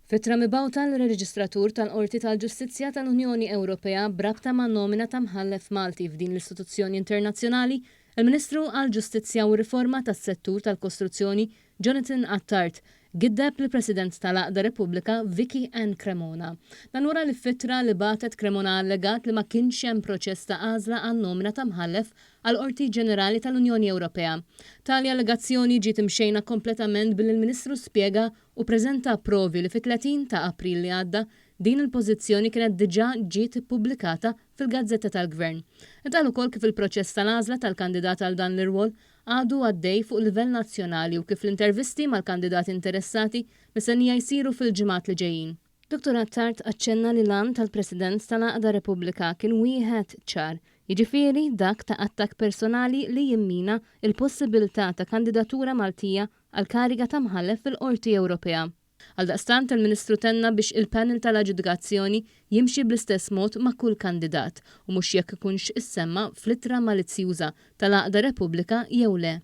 Fitra mibgħuta l-Reġistratur tal-Qorti tal-Ġustizzja tal-Unjoni Ewropea brabta ma' nomina ta' mħallef Malti f'din l-istituzzjoni internazzjonali, il-Ministru għall-Ġustizzja u Riforma tas-Settur tal-Kostruzzjoni Jonathan Attard giddeb l-President tal-Aqda Repubblika Vicky Ann Cremona. Dan wara li fitra li batet Cremona allegat li ma kienx hemm proċess ta' għażla għan-nomina ta' mħallef għall-Qorti Ġenerali tal-Unjoni Ewropea. Tali allegazzjoni ġiet imxejna kompletament bil-Ministru spjega u preżenta provi li fit-30 ta' April li għadda din il-pożizzjoni kienet diġà ġiet ippubblikata fil-Gazzetta tal-Gvern. Qal ukoll kif il-proċess tal-għażla tal-kandidat għal dan l-irwol għadu għaddej fuq livell nazzjonali u kif l-intervisti mal-kandidati interessati mistennija jsiru fil-ġimgħat li ġejjin. Dr. Attard aċċenna li lan tal-President tal-Aqda Repubblika kien wieħed ċar, jiġifieri dak ta' attakk personali li jimmina il-possibilità ta' kandidatura Maltija għal kariga ta' mħallef fil-Qorti Ewropea. Għaldaqstant il-Ministru tenna biex il-panel tal-aġudikazzjoni jimxi bl-istess mod ma' kull kandidat u mhux jekk ikunx issemma fl-ittra malizzjuża tal-Aqda Repubblika jew le.